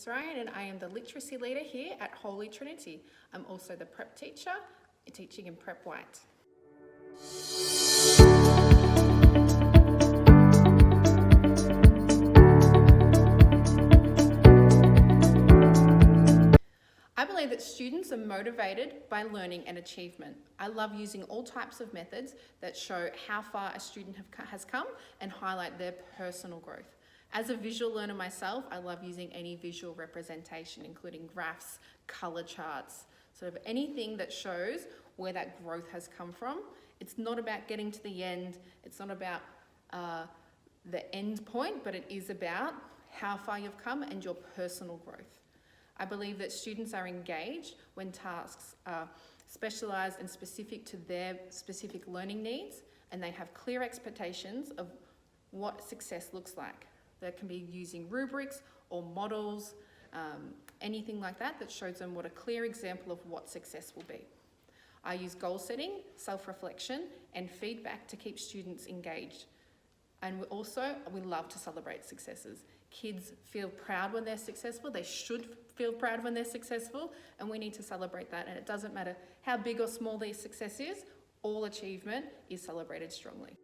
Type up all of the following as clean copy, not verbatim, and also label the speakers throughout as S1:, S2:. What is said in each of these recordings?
S1: Ryan and I am the literacy leader here at Holy Trinity. I'm also the prep teacher, teaching in Prep White. I believe that students are motivated by learning and achievement. I love using all types of methods that show how far a student has come and highlight their personal growth. As a visual learner myself, I love using any visual representation, including graphs, colour charts, sort of anything that shows where that growth has come from. It's not about getting to the end, it's not about the end point, but it is about how far you've come and your personal growth. I believe that students are engaged when tasks are specialised and specific to their specific learning needs, and they have clear expectations of what success looks like. That can be using rubrics or models, anything like that that shows them what a clear example of what success will be. I use goal setting, self-reflection, and feedback to keep students engaged. And we love to celebrate successes. Kids feel proud when they're successful. They should feel proud when they're successful, and we need to celebrate that. And it doesn't matter how big or small their success is, all achievement is celebrated strongly.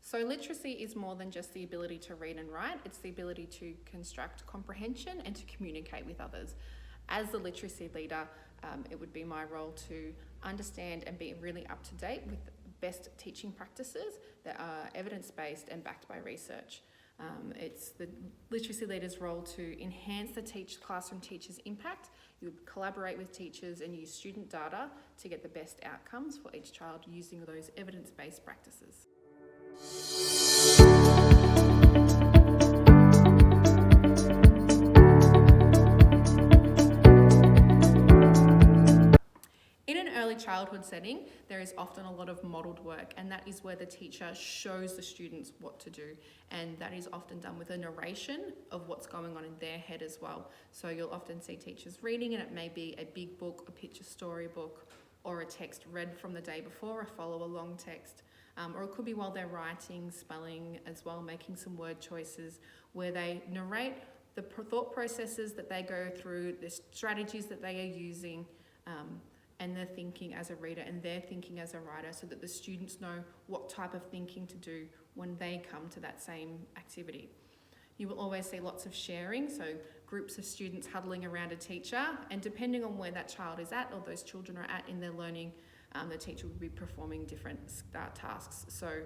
S1: So literacy is more than just the ability to read and write, it's the ability to construct comprehension and to communicate with others. As the literacy leader, it would be my role to understand and be really up to date with best teaching practices that are evidence-based and backed by research. It's the literacy leader's role to enhance the classroom teacher's impact. You would collaborate with teachers and use student data to get the best outcomes for each child using those evidence-based practices. In an early childhood setting, there is often a lot of modelled work, and that is where the teacher shows the students what to do, and that is often done with a narration of what's going on in their head as well. So you'll often see teachers reading, and it may be a big book, a picture storybook, or a text read from the day before, a follow-along text. Or it could be while they're writing, spelling as well, making some word choices where they narrate the thought processes that they go through, the strategies that they are using, and their thinking as a reader and their thinking as a writer, so that the students know what type of thinking to do when they come to that same activity. You will always see lots of sharing, so groups of students huddling around a teacher, and depending on where that child is at or those children are at in their learning, the teacher will be performing different tasks. So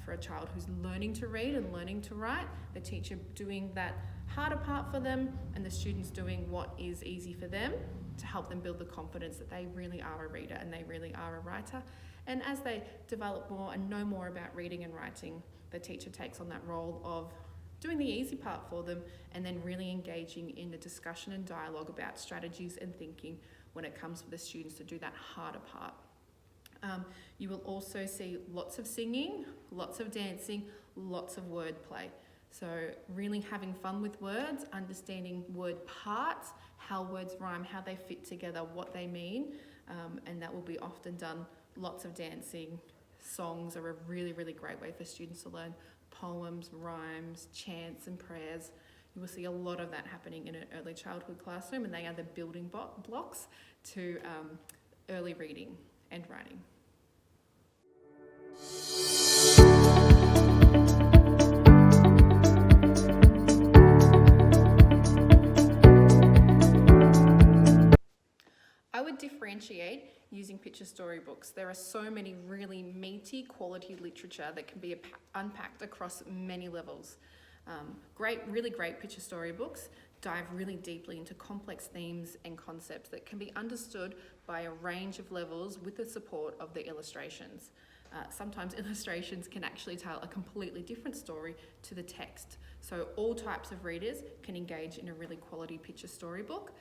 S1: for a child who's learning to read and learning to write, the teacher doing that harder part for them and the students doing what is easy for them to help them build the confidence that they really are a reader and they really are a writer. And as they develop more and know more about reading and writing, the teacher takes on that role of doing the easy part for them and then really engaging in the discussion and dialogue about strategies and thinking when it comes for the students to do that harder part. You will also see lots of singing, lots of dancing, lots of wordplay. So really having fun with words, understanding word parts, how words rhyme, how they fit together, what they mean, and that will be often done. Lots of dancing. Songs are a really, really great way for students to learn poems, rhymes, chants and prayers. You will see a lot of that happening in an early childhood classroom, and they are the building blocks to early reading and writing. I would differentiate using picture storybooks. There are so many really meaty quality literature that can be unpacked across many levels. Really great picture storybooks dive really deeply into complex themes and concepts that can be understood by a range of levels with the support of the illustrations. Sometimes illustrations can actually tell a completely different story to the text. So all types of readers can engage in a really quality picture storybook.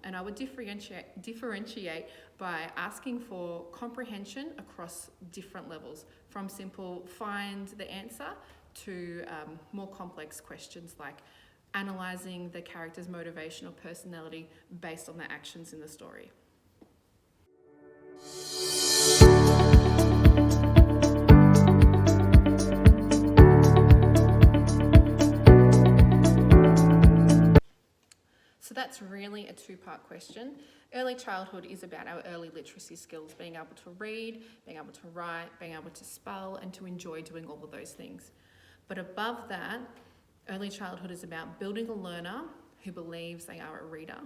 S1: And I would differentiate by asking for comprehension across different levels, from simple find the answer to more complex questions like analysing the character's motivation or personality based on their actions in the story. that's really a two-part question. Early childhood is about our early literacy skills, being able to read, being able to write, being able to spell, and to enjoy doing all of those things. But above that, early childhood is about building a learner who believes they are a reader,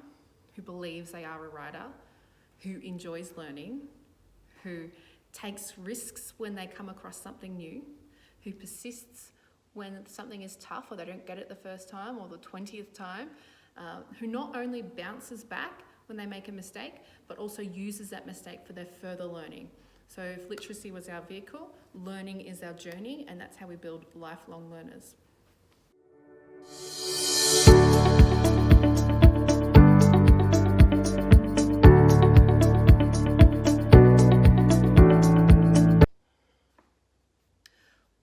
S1: who believes they are a writer, who enjoys learning, who takes risks when they come across something new, who persists when something is tough or they don't get it the first time or the 20th time, who not only bounces back when they make a mistake, but also uses that mistake for their further learning. So if literacy was our vehicle, learning is our journey, and that's how we build lifelong learners.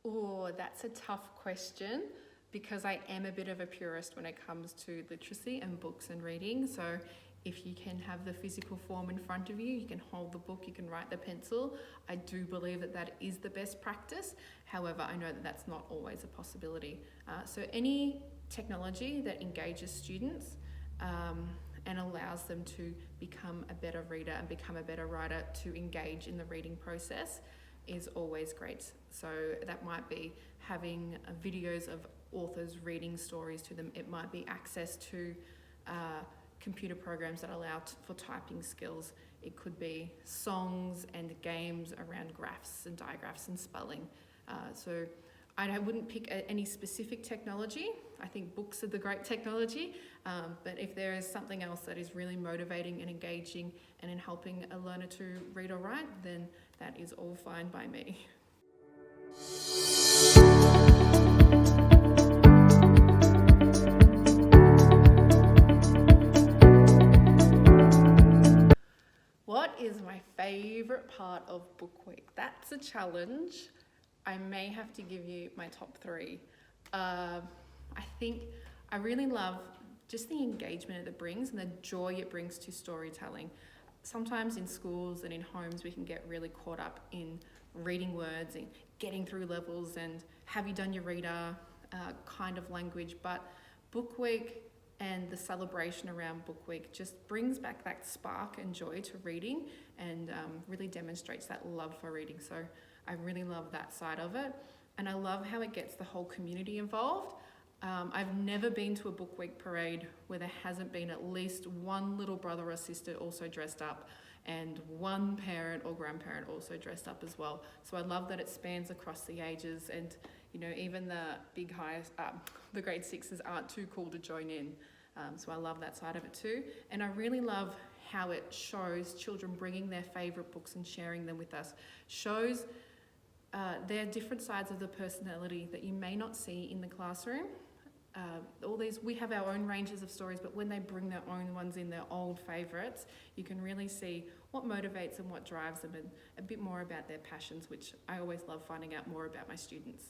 S1: Oh, that's a tough question because I am a bit of a purist when it comes to literacy and books and reading. So if you can have the physical form in front of you, you can hold the book, you can write the pencil. I do believe that that is the best practice. However, I know that that's not always a possibility. So any technology that engages students and allows them to become a better reader and become a better writer, to engage in the reading process, is always great. So that might be having videos of authors reading stories to them. It might be access to computer programs that allow for typing skills. It could be songs and games around graphs and digraphs and spelling. So I wouldn't pick any specific technology. I think books are the great technology, but if there is something else that is really motivating and engaging and in helping a learner to read or write, then that is all fine by me. What is my favourite part of Book Week? That's a challenge. I may have to give you my top three. I think I really love just the engagement it brings and the joy it brings to storytelling. Sometimes in schools and in homes we can get really caught up in reading words and getting through levels and have you done your reader kind of language, but Book Week and the celebration around Book Week just brings back that spark and joy to reading and really demonstrates that love for reading. So I really love that side of it, and I love how it gets the whole community involved. I've never been to a Book Week parade where there hasn't been at least one little brother or sister also dressed up and one parent or grandparent also dressed up as well. So I love that it spans across the ages, and you know, even the big highest, the grade sixes aren't too cool to join in. So I love that side of it too. And I really love how it shows children bringing their favourite books and sharing them with us. Shows their different sides of the personality that you may not see in the classroom. We have our own ranges of stories, but when they bring their own ones in, their old favourites, you can really see what motivates and what drives them, and a bit more about their passions, which I always love finding out more about my students.